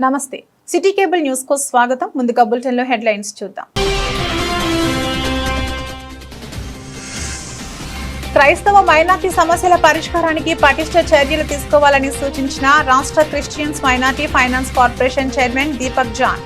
నమస్తే city cable news కు స్వాగతం. ముందుగా బులెటిన్ లో హెడ్లైన్స్ చూద్దాం. క్రైస్తవ మైనార్టీ సమస్యల పరిష్కారానికి పటిష్ట చర్యలు తీసుకోవాలని సూచించిన రాష్ట్ర Christians minority finance corporation chairman Deepak John.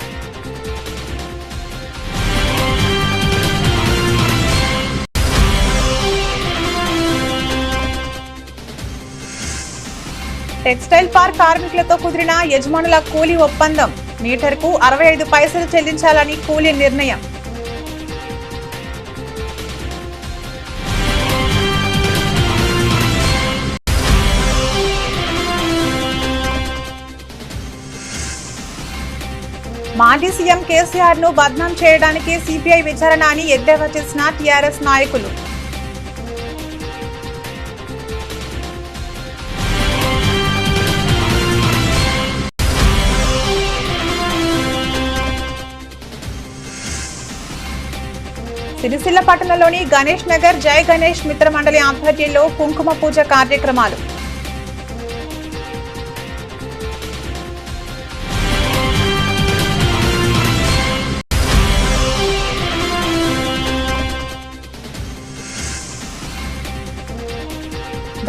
Textile park కార్మికులతో కుదిరిన యజమానుల కూలీ ఒప్పందం. మీటర్కు 65 పైసలు చెల్లించాలని కూలీ నిర్ణయం. మాజీ సీఎం కేసీఆర్ ను బద్నాం చేయడానికి సిబిఐ విచారణ అని ఎద్దేవా చేసిన టీఆర్ఎస్ నాయకులు. సిరిసిల్ల పట్టణంలోని గణేష్ నగర్ జై గణేష్ మిత్ర మండలి ఆధ్వర్యంలో కుంకుమ పూజ కార్యక్రమాలు.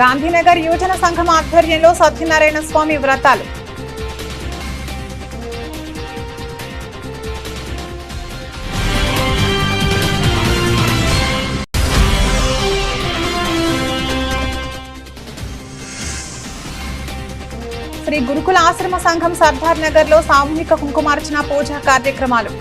గాంధీనగర్ యువజన సంఘం ఆధ్వర్యంలో సత్యనారాయణ స్వామి వ్రతాలు. శ్రీ గురుకుల ఆశ్రమ సంఘం సర్దార్ నగర్ లో సామూహిక కుంకుమార్చన పూజా కార్యక్రమాలు.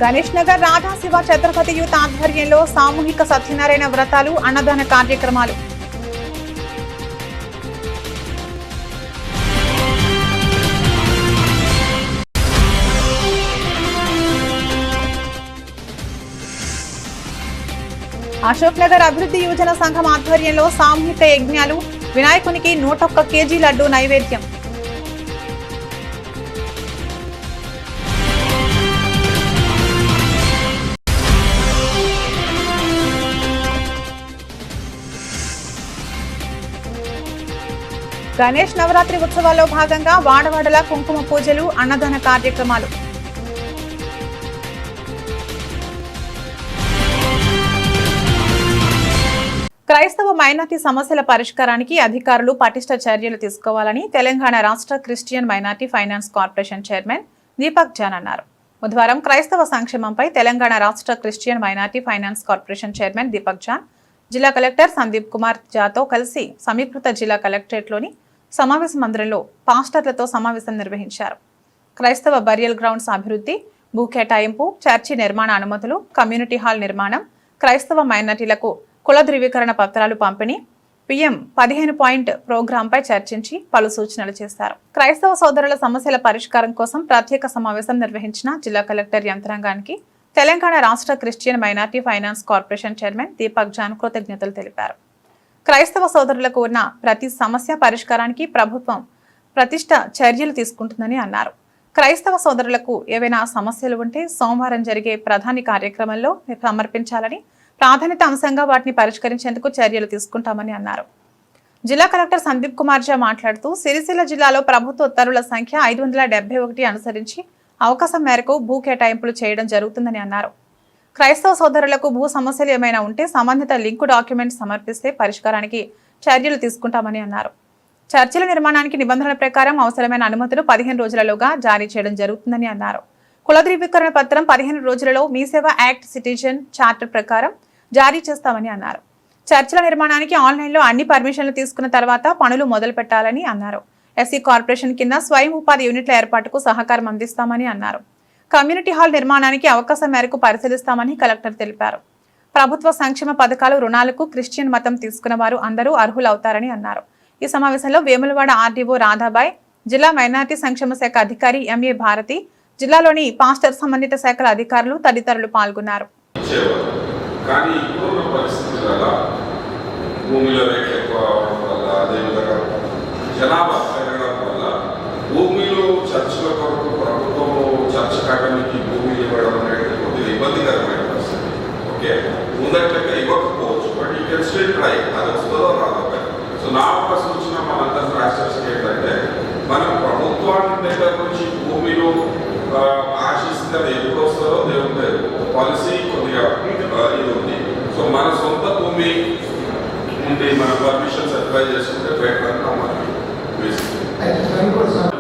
గణేష్ నగర్ రాధా శివ ఛత్రపతి యూత్ ఆధ్వర్యంలో సామూహిక సత్యనారాయణ వ్రతాలు అన్నదాన కార్యక్రమాలు. అశోక్ నగర్ అభివృద్ధి యువజన సంఘం ఆధ్వర్యంలో సామూహిక యజ్ఞాలు. వినాయకునికి 101 కేజీ లడ్డు నైవేద్యం. గణేష్ నవరాత్రి ఉత్సవాల్లో భాగంగా వాడవాడల కుంకుమ పూజలు, అన్నదాన కార్యక్రమాలు. క్రైస్తవ మైనార్టీ సమస్యల పరిష్కారానికి అధికారులు పటిష్ట చర్యలు తీసుకోవాలని తెలంగాణ రాష్ట్ర Christian minority finance corporation chairman Deepak John అన్నారు. బుధవారం క్రైస్తవ సంక్షేమంపై తెలంగాణ రాష్ట్ర Christian minority finance corporation chairman Deepak John జిల్లా కలెక్టర్ సందీప్ కుమార్ ఝాతో కలిసి సమీకృత జిల్లా కలెక్టరేట్లోని సమావేశ మందిరంలో పాస్టర్లతో సమావేశం నిర్వహించారు. క్రైస్తవ బరియల్ గ్రౌండ్స్ అభివృద్ధి, భూ కేటాయింపు, చర్చి నిర్మాణ అనుమతులు, కమ్యూనిటీ హాల్ నిర్మాణం, క్రైస్తవ మైనార్టీలకు కుల ధృవీకరణ పత్రాలు పంపిణీ, PM 15 పాయింట్ ప్రోగ్రాంపై చర్చించి పలు సూచనలు చేశారు. క్రైస్తవ సోదరుల సమస్యల పరిష్కారం కోసం ప్రత్యేక సమావేశం నిర్వహించిన జిల్లా కలెక్టర్ యంత్రాంగానికి తెలంగాణ రాష్ట్ర Christian minority finance corporation chairman Deepak John కృతజ్ఞతలు తెలిపారు. క్రైస్తవ సోదరులకు ఉన్న ప్రతి సమస్య పరిష్కారానికి ప్రభుత్వం ప్రతిష్ట చర్యలు తీసుకుంటుందని అన్నారు. క్రైస్తవ సోదరులకు ఏవైనా సమస్యలు ఉంటే సోమవారం జరిగే ప్రధాని కార్యక్రమంలో సమర్పించాలని, ప్రాధాన్యత అంశంగా వాటిని పరిష్కరించేందుకు చర్యలు తీసుకుంటామని అన్నారు. జిల్లా కలెక్టర్ సందీప్ కుమార్ ఝా మాట్లాడుతూ సిరిసిల్ల జిల్లాలో ప్రభుత్వ ఉత్తర్వుల సంఖ్య 571 అనుసరించి అవకాశం మేరకు భూ కేటాయింపులు చేయడం జరుగుతుందని అన్నారు. క్రైస్తవ సోదరులకు భూ సమస్యలు ఏమైనా ఉంటే సంబంధిత లింకు డాక్యుమెంట్స్ సమర్పిస్తే పరిష్కారానికి చర్యలు తీసుకుంటామని అన్నారు. చర్చిల నిర్మాణానికి నిబంధనల ప్రకారం అవసరమైన అనుమతులు 15 రోజులలోగా జారీ చేయడం జరుగుతుందని అన్నారు. కుల ధృవీకరణ పత్రం 15 రోజులలో మీ సేవ యాక్ట్ సిటిజన్ చార్టర్ ప్రకారం జారీ చేస్తామని అన్నారు. చర్చిల నిర్మాణానికి ఆన్లైన్లో అన్ని పర్మిషన్లు తీసుకున్న తర్వాత పనులు మొదలు పెట్టాలని అన్నారు. ఎస్సీ కార్పొరేషన్ కింద స్వయం ఉపాధి యూనిట్ల ఏర్పాటుకు సహకారం అందిస్తామని అన్నారు. కమ్యూనిటీ హాల్ నిర్మాణానికి అవకాశం మేరకు పరిశీలిస్తామని కలెక్టర్ తెలిపారు. ప్రభుత్వ సంక్షేమ పథకాలు, రుణాలకు క్రిస్టియన్ మతం తీసుకున్న వారు అందరూ అర్హులవుతారని అన్నారు. ఈ సమావేశంలో వేములవాడ ఆర్డీఓ రాధాబాయ్, జిల్లా మైనార్టీ సంక్షేమ శాఖ అధికారి MA భారతి, జిల్లాలోని పాస్టర్ సంబంధిత శాఖల అధికారులు తదితరులు పాల్గొన్నారు. కానీ ఇప్పుడున్న పరిస్థితుల భూమిలో రేట్లు ఎక్కువ అవడం వల్ల, అదేవిధంగా జనాభా పెరగడం వల్ల భూమిలో చర్చల కొరకు ప్రభుత్వం చర్చ శాఖలకి భూమి ఇవ్వడం అనేది కొద్దిగా ఇబ్బందికరమైన పరిస్థితి. ఓకే, ముందట్లక ఇవ్వకపోవచ్చు, but you can still try. అది వస్తుందో రాదో. సో నా ఒక సూచన మనందరం రాష్ట్రానికి ఏంటంటే, మనం ప్రభుత్వాన్ని దగ్గర నుంచి భూమిలో ఆశిస్తే అది ఎప్పుడు వస్తుందో దేవుని లేదు. పాలసీ కొద్దిగా ఇది ఉంది. సో మన సొంత భూమి ఉండి మన పర్మిషన్స్ అప్లై చేసుకుంటే బెటర్ అని నమ్మాలి.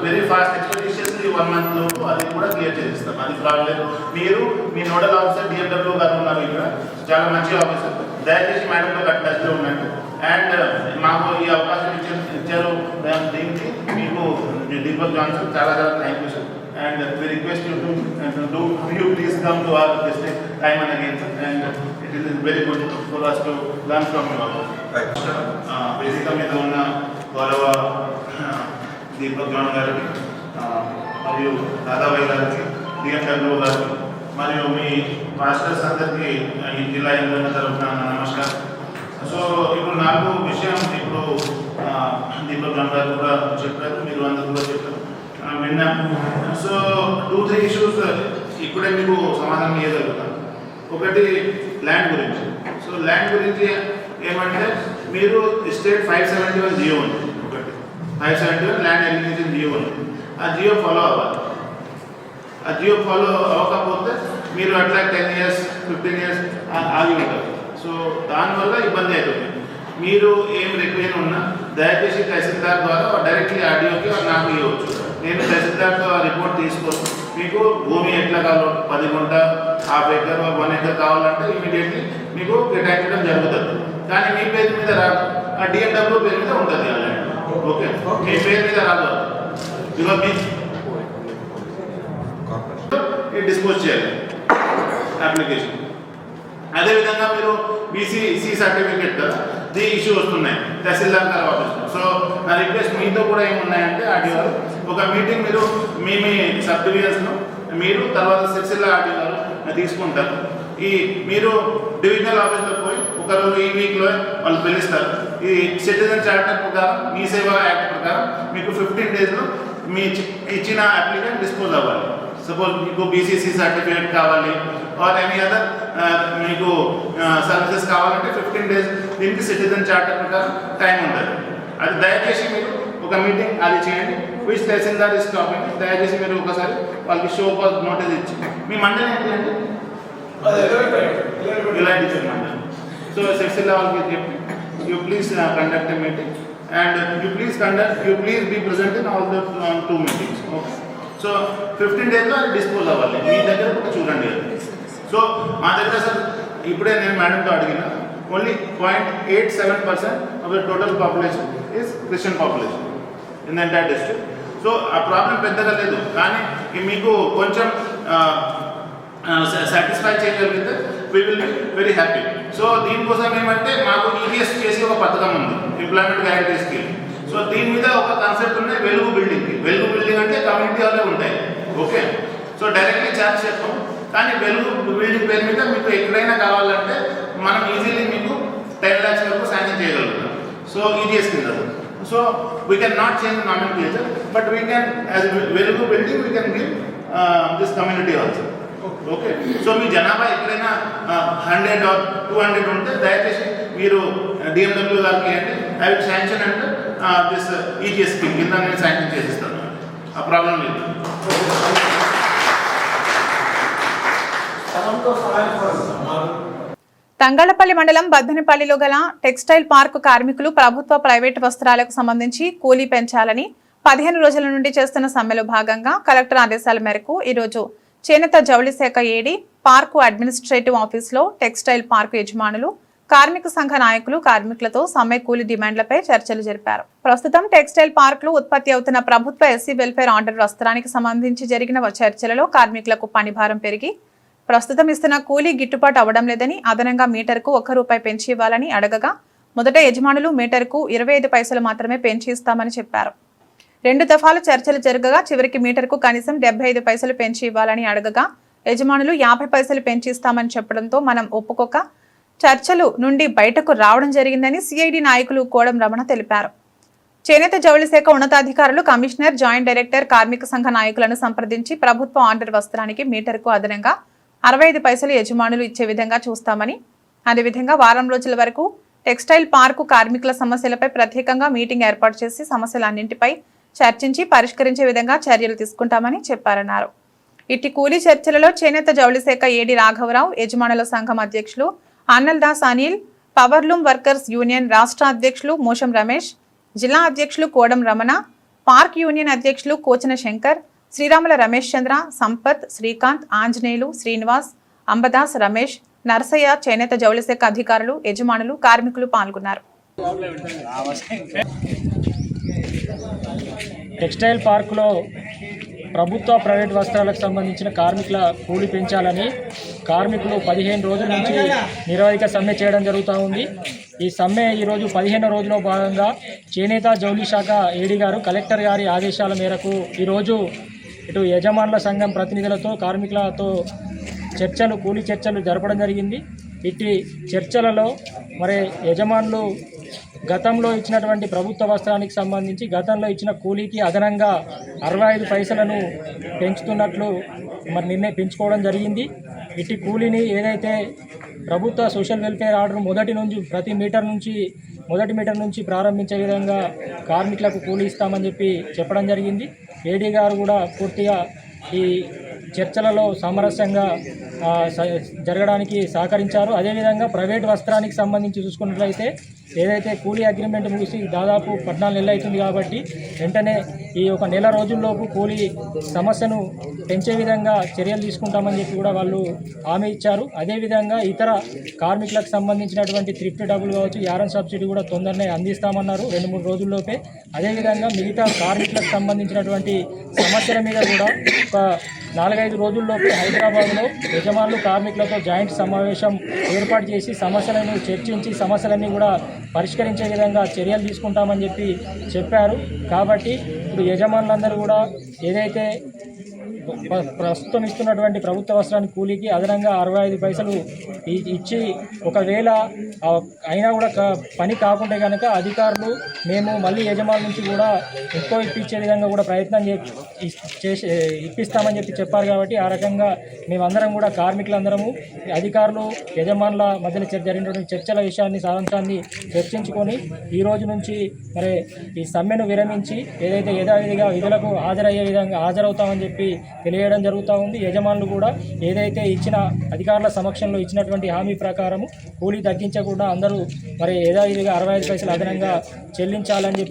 వెరీ ఫాస్ట్ ఎక్స్పెడిషియస్లీ 1 month లోపు అది కూడా క్లియర్ చేసిస్తాం. అది ప్రాబ్లం. మీరు మీ నోడల్ ఆఫీసర్ డిఎండబ్ల్యూ గారు ఉన్నారు ఇక్కడ, చాలా మంచి ఆఫీసర్. దయచేసి మేడంతో టచ్లో ఉండండి. అండ్ మాకు ఈ అవకాశం ఇచ్చారు దీనికి మీకు దీపక్ జాన్సన్ చాలా చాలా thank you sir. And we request you to you please come to our district time and again sir. And it is very good for us to learn from you. వేదిక మీద ఉన్న గౌరవ దీపక్ జాన్ గారికి మరియు దాదాబాయి గారికి, DMW గారికి మరియు మీ masters అందరికీ ఈ జిల్లా యంత్రాంగం తరఫున నమస్కారం. సో ఇప్పుడు నాకు విషయం ఇప్పుడు దీపక్ జాన్ గారు కూడా చెప్పారు, మీరు అందరూ కూడా చెప్పారు, విన్నాం. సో 2-3 ఇష్యూస్ ఇప్పుడే మీకు సమాధానం ఇవ్వగలుగుతాను. ఒకటి ల్యాండ్ గురించి. సో ల్యాండ్ గురించి ఏమంటే, మీరు స్టేట్ 571 జియో ఉంది. ఒకటి 571 ల్యాండ్ ఎలిజిబిలిటీ జియో ఉంది. ఆ జియో ఫాలో అవ్వాలి. ఆ జియో ఫాలో అవ్వకపోతే మీరు అట్లా 10 years 15 years ఆగి ఉంటారు. సో దానివల్ల ఇబ్బంది అవుతుంది. మీరు ఏం రిక్వైర్ ఉన్నా దయచేసి తహసీల్దార్ ద్వారా డైరెక్ట్లీ ఆర్డీఓకి నాకు ఇవ్వచ్చు. నేను తహసీల్దార్తో రిపోర్ట్ తీసుకొని మీకు భూమి ఎట్లా కావాలి, 10 గుంట, 1/2 acre 1 acre కావాలంటే ఇమీడియట్లీ మీకు కేటాయించడం జరుగుతుంది. కానీ మీ పేరు మీద రాదు, ఆ డిఎండబ్ల్యూ పేరు మీద ఉంటుంది. ఓకే, మీ పేరు మీద రాదు. బికాజ్ మీ డిస్పోజ్ చేయాలి అప్లికేషన్. అదేవిధంగా మీరు బీసీ సర్టిఫికేట్ కదా, దీ ఇష్యూ వస్తున్నాయి తహసీల్దార్ గారి ఆఫీస్లో. సో నా రిక్వెస్ట్ మీతో కూడా ఏమున్నాయంటే, ఆర్డీఓ ఒక మీటింగ్ మీరు మీ సబ్ డివిజన్స్లో మీరు తర్వాత సిరిసిల్ల ఆర్డీఓ గారు తీసుకుంటారు. ఈ మీరు డివిజనల్ ఆఫీస్లో పోయి ఒకరోజు ఈ వీక్లో వాళ్ళు పిలుస్తారు. ఈ సిటిజన్ చార్టర్ ప్రకారం, మీ సేవా యాక్ట్ ప్రకారం మీకు 15 daysలో మీ ఇచ్చిన అప్లికేషన్ డిస్పోజ్ అవ్వాలి. సపోజ్ మీకు బీసీసీ సర్టిఫికేట్ కావాలి ఆర్ ఎనీ అదర్ మీకు సర్వీసెస్ కావాలంటే 15 days దీనికి సిటిజన్ చార్టర్ ప్రకారం టైం ఉంటుంది. అది దయచేసి మీరు ఒక మీటింగ్ అది చేయండి. విచ్ తహసీల్దార్ ఇస్ టాపింగ్, దయచేసి మీరు ఒకసారి వాళ్ళకి షో కాజ్ నోటీస్ ఇచ్చి, మీ మండలి ఏంటి అంటే ఇలాంటి మండలి. సో సిరిసిల్ల వాళ్ళకి చెప్పి you please conduct a meeting and you please be present in all the 2 meetings. Okay, so 15 daysలో అది డిస్పోజ్ అవ్వాలి. మీ దగ్గర కూడా చూడండి. సో మా దగ్గర సార్ ఇప్పుడే నేను మేడంతో అడిగిన, only 0.87% of the total population is Christian population in the entire district. So ఆ ప్రాబ్లం పెద్దగా లేదు. కానీ మీకు కొంచెం సాటిస్ఫై చేయగలిగితే we will be very happy. So దీనికోసం ఏమంటే, మాకు ఈవీఎస్ చేసి ఒక పథకం ఉంది, ఎంప్లాయ్మెంట్ గ్యారంటీ స్కీమ్. సో దీని మీద ఒక కాన్సెప్ట్ ఉన్నాయి, వెలుగు బిల్డింగ్ అంటే కమ్యూనిటీ హాలే ఉంటాయి. ఓకే, సో డైరెక్ట్లీ ఛార్జ్ చేస్తాం. కానీ వెలుగు బిల్డింగ్ పేరు మీద మీకు ఎక్కడైనా కావాలంటే మనం ఈజీలీ మీకు 10 lakhs వరకు శాంక్షన్ చేయగలుగుతాం. సో ఈజీఎస్ కింద. So we can not change nomination, but we can as Velugu building we can give this community also. Okay, so మీ జనాభా ఎక్కడైనా 100 or 200 ఉంటే దయచేసి మీరు డిఎండబ్ల్యూ గారికి ఇవ్వండి. I will sanction and this EGS scheme కింద నేను శాంక్షన్ చేసిస్తాను. ఆ ప్రాబ్లం లేదు. తంగళ్లపల్లి మండలం బద్దెనపల్లిలో గల టెక్స్టైల్ పార్క్ కార్మికులు ప్రభుత్వ ప్రైవేటు వస్త్రాలకు సంబంధించి కూలీ పెంచాలని 15 రోజుల నుండి చేస్తున్న సమ్మెలో భాగంగా కలెక్టర్ ఆదేశాల మేరకు ఈరోజు చేనేత జౌళి శాఖ ఏడీ పార్కు అడ్మినిస్ట్రేటివ్ ఆఫీసులో టెక్స్టైల్ పార్కు యజమానులు, కార్మిక సంఘ నాయకులు కార్మికులతో సమ్మె కూలీ డిమాండ్లపై చర్చలు జరిపారు. ప్రస్తుతం టెక్స్టైల్ పార్కులు ఉత్పత్తి అవుతున్న ప్రభుత్వ ఎస్సీ వెల్ఫేర్ ఆర్డర్ వస్త్రానికి సంబంధించి జరిగిన చర్చలలో కార్మికులకు పనిభారం పెరిగి ప్రస్తుతం ఇస్తున్న కూలీ గిట్టుబాటు అవ్వడం లేదని, అదనంగా మీటర్కు ₹1 పెంచి ఇవ్వాలని అడగగా మొదట యజమానులు మీటర్కు 25 పైసలు మాత్రమే పెంచి ఇస్తామని చెప్పారు. 2 దఫాలు చర్చలు జరగగా చివరికి మీటర్కు కనీసం 75 పైసలు పెంచి ఇవ్వాలని అడగగా యజమానులు 50 పైసలు పెంచి ఇస్తామని చెప్పడంతో మనం ఒప్పుకోక చర్చలు నుండి బయటకు రావడం జరిగిందని సిఐడి నాయకులు కోడం రమణ తెలిపారు. చేనేత జౌళి శాఖ ఉన్నతాధికారులు కమిషనర్, జాయింట్ డైరెక్టర్, కార్మిక సంఘ నాయకులను సంప్రదించి ప్రభుత్వ ఆర్డర్ వస్త్రానికి మీటర్కు అదనంగా 65 పైసలు యజమానులు ఇచ్చే విధంగా చూస్తామని, అదేవిధంగా వారం రోజుల వరకు టెక్స్టైల్ పార్కు కార్మికుల సమస్యలపై ప్రత్యేకంగా మీటింగ్ ఏర్పాటు చేసి సమస్యలన్నింటిపై చర్చించి పరిష్కరించే విధంగా చర్యలు తీసుకుంటామని చెప్పారన్నారు. ఇట్టి కూలీ చర్చలలో చేనేత జౌళి శాఖ ఏడి రాఘవరావు, యజమానుల సంఘం అధ్యక్షులు అన్నల్దాస్ అనిల్, పవర్లూమ్ వర్కర్స్ యూనియన్ రాష్ట్ర అధ్యక్షులు మోషం రమేష్, జిల్లా అధ్యక్షులు కోడం రమణ, పార్క్ యూనియన్ అధ్యక్షులు కోచన శంకర్, శ్రీరాముల రమేష్ చంద్ర, సంపత్, శ్రీకాంత్, ఆంజనేయులు, శ్రీనివాస్, అంబదాస్, రమేష్, నర్సయ్య, చేనేత జౌళి శాఖ అధికారులు, యజమానులు, కార్మికులు పాల్గొన్నారు. టెక్స్టైల్ పార్కులో ప్రభుత్వ ప్రైవేట్ వస్త్రాలకు సంబంధించిన కార్మికుల కూలి పెంచాలని కార్మికులు 15 రోజుల నుంచి నిరవధిక సమ్మె చేయడం జరుగుతూ ఉంది. ఈ సమ్మె ఈరోజు 15వ రోజులో భాగంగా చేనేత జౌళి శాఖ ఏడీ గారు కలెక్టర్ గారి ఆదేశాల మేరకు ఈరోజు ఇటు యజమానుల సంఘం ప్రతినిధులతో కార్మికులతో కూలీ చర్చలు జరపడం జరిగింది. ఇట్టి చర్చలలో మరి యజమానులు గతంలో ఇచ్చినటువంటి ప్రభుత్వ వస్త్రానికి సంబంధించి గతంలో ఇచ్చిన కూలీకి అదనంగా 65 పైసలను పెంచుతున్నట్లు మరి పెంచుకోవడం జరిగింది. ఇట్టి కూలీని ఏదైతే ప్రభుత్వ సోషల్ వెల్ఫేర్ ఆర్డర్ మొదటి మీటర్ నుంచి ప్రారంభించే విధంగా కార్మికులకు కూలీ ఇస్తామని చెప్పడం జరిగింది. ఏడీ గారు కూడా పూర్తిగా ఈ చర్చలలో సామరస్యంగా జరగడానికి సహకరించారు. అదేవిధంగా ప్రైవేట్ వస్త్రానికి సంబంధించి చూసుకున్నట్లయితే ఏదైతే కూలీ అగ్రిమెంట్ ముగిసి దాదాపు 14 నెలలు అవుతుంది కాబట్టి వెంటనే ఈ ఒక నెల రోజుల్లోపు కూలీ సమస్యను పెంచే విధంగా చర్యలు తీసుకుంటామని కూడా వాళ్ళు హామీ ఇచ్చారు. అదేవిధంగా ఇతర కార్మికులకు సంబంధించినటువంటి థ్రిఫ్ట్ డబ్బులు కావచ్చు, యారన్ సబ్సిడీ కూడా తొందరనే అందిస్తామన్నారు 2-3 రోజుల్లోపే. అదేవిధంగా మిగతా కార్మికులకు సంబంధించినటువంటి సమస్యల మీద కూడా ఒక 4-5 రోజుల్లోపే హైదరాబాద్లో యజమానులు కార్మికులతో జాయింట్ సమావేశం ఏర్పాటు చేసి సమస్యలను చర్చించి సమస్యలన్నీ కూడా పరిష్కరించే విధంగా చర్యలు తీసుకుంటామని చెప్పారు. కాబట్టి ఇప్పుడు యజమానులందరూ కూడా ఏదైతే ప్రస్తుతం ఇస్తున్నటువంటి ప్రభుత్వ వస్త్రానికి కూలీకి అదనంగా 65 పైసలు ఇచ్చి ఒకవేళ అయినా కూడా పని కాకుంటే కనుక అధికారులు మేము మళ్ళీ యజమానుల నుంచి కూడా ఎక్కువ ఇప్పించే విధంగా కూడా ప్రయత్నం ఇప్పిస్తామని చెప్పారు. కాబట్టి ఆ రకంగా మేమందరం కూడా కార్మికులందరము అధికారులు యజమానుల మధ్యలో జరిగినటువంటి చర్చల విషయాన్ని సారాంశాన్ని చర్చించుకొని ఈ రోజు నుంచి మరి ఈ సమ్మెను విరమించి ఏదైతే యథావిధిగా విధులకు హాజరవుతామని తెలియడం జరుగుతూ ఉంది. యజమానులు కూడా ఏదైతే ఇచ్చిన అధికారుల సమక్షంలో ఇచ్చినటువంటి హామీ ప్రకారము కూలీ తగ్గించకుండా అందరూ మరి యథావిధిగా 65 పైసలు అదనంగా చెల్లించాలని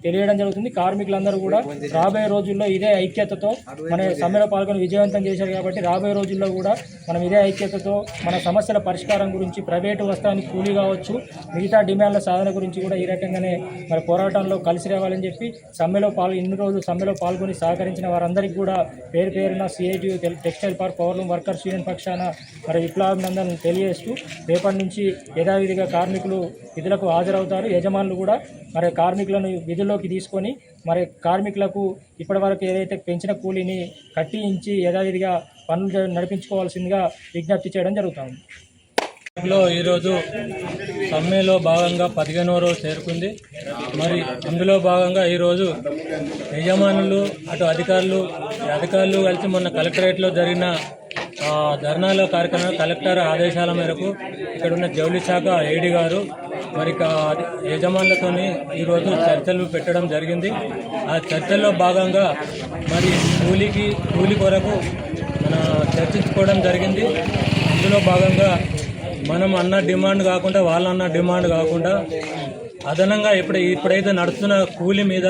తెలియడం జరుగుతుంది. కార్మికులందరూ కూడా రాబోయే రోజుల్లో ఇదే ఐక్యతతో మన సమ్మెలో పాల్గొని విజయవంతం చేశారు. కాబట్టి రాబోయే రోజుల్లో కూడా మనం ఇదే ఐక్యతతో మన సమస్యల పరిష్కారం గురించి ప్రైవేటు వస్త్రానికి కూలీ కావచ్చు, మిగతా డిమాండ్ల సాధన గురించి కూడా ఈ రకంగానే మరి పోరాటంలో కలిసి రావాలని ఇన్ని రోజులు సమ్మెలో పాల్గొని సహకరించిన వారందరికీ కూడా పేరున CITU textile park powerloom workers union పక్షాన మరి విప్లవాభినందనలు తెలియజేస్తూ రేపటి నుంచి యథావిధిగా కార్మికులు విధులకు హాజరవుతారు. యజమానులు కూడా మరి కార్మికులను విధుల్లోకి తీసుకొని మరి కార్మికులకు ఇప్పటివరకు ఏదైతే పెంచిన కూలీని కట్టించి యథావిధిగా పనులు నడిపించుకోవాల్సిందిగా విజ్ఞప్తి చేయడం జరుగుతుంది. ఈరోజు సమ్మెలో భాగంగా 15వ రోజు చేరుకుంది. మరి అందులో భాగంగా ఈరోజు యజమానులు అటు అధికారులు కలిసి మొన్న కలెక్టరేట్లో జరిగిన ధర్నాలో కార్యక్రమం కలెక్టర్ ఆదేశాల మేరకు ఇక్కడ ఉన్న జౌళి శాఖ ఏడీ గారు మరి యజమానులతో ఈరోజు చర్చలు పెట్టడం జరిగింది. ఆ చర్చల్లో భాగంగా మరి కూలి కొరకు చర్చించుకోవడం జరిగింది. అందులో భాగంగా మనం అన్న డిమాండ్ కాకుండా వాళ్ళన్న డిమాండ్ కాకుండా అదనంగా ఇప్పుడైతే నడుస్తున్న కూలి మీద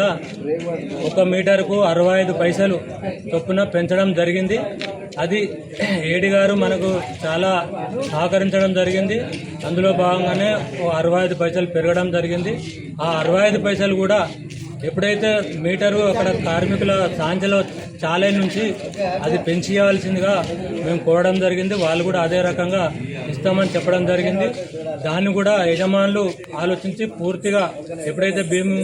1 మీటర్కు 65 పైసలు చొప్పున పెంచడం జరిగింది. అది ఏడీ గారు మనకు చాలా సహకరించడం జరిగింది. అందులో భాగంగానే 65 పైసలు పెరగడం జరిగింది. ఆ 65 పైసలు కూడా ఎప్పుడైతే మీటరు అక్కడ కార్మికుల సాంచలో చాలే నుంచి అది పెంచేయవలసిందిగా మేము కోరడం జరిగింది. వాళ్ళు కూడా అదే రకంగా ఇస్తామని చెప్పడం జరిగింది. దాన్ని కూడా యజమానులు ఆలోచించి పూర్తిగా ఎప్పుడైతే భీమ్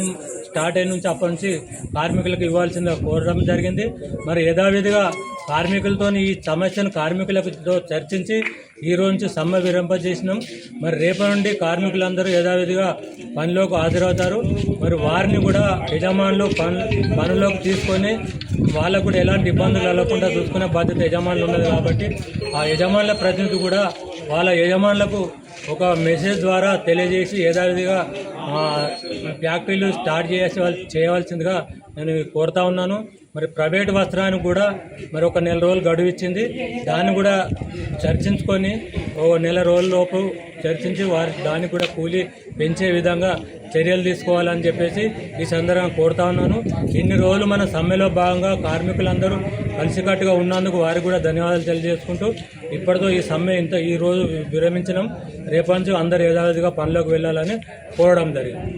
స్టార్ట్ అయిన నుంచి అప్పటి నుంచి కార్మికులకు ఇవ్వాల్సిందిగా కోరడం జరిగింది. మరి యథావిధిగా కార్మికులతో ఈ సమస్యను కార్మికులతో చర్చించి ఈ రోజు నుంచి సమ్మె విరమింపజేసినాం. మరి రేపటి నుండి కార్మికులందరూ యథావిధిగా పనిలోకి హాజరవుతారు. మరి వారిని కూడా యజమానులు పనులోకి తీసుకొని వాళ్ళకు కూడా ఎలాంటి ఇబ్బందులు కలగకుండా చూసుకునే బాధ్యత యజమానులు ఉన్నది కాబట్టి ఆ యజమానుల ప్రతినిధి కూడా వాళ్ళ యజమానులకు ఒక మెసేజ్ ద్వారా తెలియజేసి యథావిధిగా ఫ్యాక్టరీలు స్టార్ట్ చేయవలసిందిగా నేను కోరుతా ఉన్నాను. మరి ప్రైవేట్ వస్త్రానికి కూడా మరి ఒక నెల రోజులు గడువు ఇచ్చింది. దాన్ని కూడా చర్చించుకొని ఓ నెల రోజుల లోపు చర్చించి దాన్ని కూడా కూలీ పెంచే విధంగా చర్యలు తీసుకోవాలని చెప్పేసి ఈ సందర్భంగా కోరుతా ఉన్నాను. ఇన్ని రోజులు మన సమ్మెలో భాగంగా కార్మికులందరూ కలిసికట్టుగా ఉన్నందుకు వారికి కూడా ధన్యవాదాలు తెలియజేసుకుంటూ ఇప్పటితో ఈ సమ్మె ఈ రోజు విరమించడం, రేపటి నుంచి అందరూ యథావిధిగా పనిలోకి వెళ్ళాలని కోరడం జరిగింది.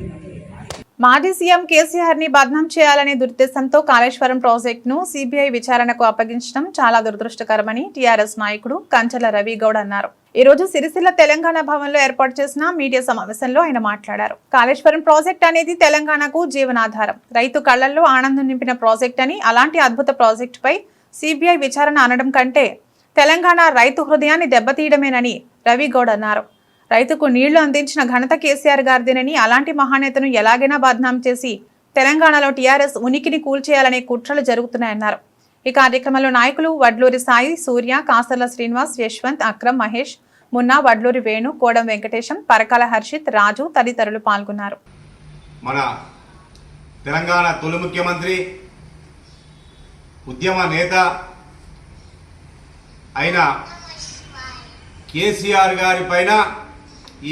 మాజీ సీఎం కేసీఆర్ ని బద్నాం చేయాలనే దురుద్దేశంతో కాళేశ్వరం ప్రాజెక్టును సిబిఐ విచారణకు అప్పగించడం చాలా దురదృష్టకరమని టీఆర్ఎస్ నాయకుడు కంచల రవి గౌడ్ అన్నారు. ఈ రోజు సిరిసిల్ల తెలంగాణ భవన్ లో ఏర్పాటు చేసిన మీడియా సమావేశంలో ఆయన మాట్లాడారు. కాళేశ్వరం ప్రాజెక్ట్ అనేది తెలంగాణకు జీవనాధారం, రైతు కళ్లల్లో ఆనందం నింపిన ప్రాజెక్ట్ అని, అలాంటి అద్భుత ప్రాజెక్టుపై సిబిఐ విచారణ అనడం కంటే తెలంగాణ రైతు హృదయాన్ని దెబ్బతీయడమేనని రవి గౌడ్ అన్నారు. రైతుకు నీళ్లు అందించిన ఘనత కేసీఆర్ గారిదేనని, అలాంటి మహానేతను ఎలాగైనా బద్నాం చేసి తెలంగాణలో టీఆర్ఎస్ ఉనికిని కూల్చేయాలనే కుట్రలు జరుగుతున్నాయన్నారు. ఈ కార్యక్రమంలో నాయకులు వడ్లూరి సాయి, సూర్య, కాసర్ల శ్రీనివాస్, యశ్వంత్, అక్రమ్, మహేష్, మున్నా, వడ్లూరి వేణు, కోడం వెంకటేశం, పరకాల హర్షిత్, రాజు తదితరులు పాల్గొన్నారు. మన తెలంగాణ తొలి ముఖ్యమంత్రి, ఉద్యమ నేత అయిన కేసీఆర్ గారి పైన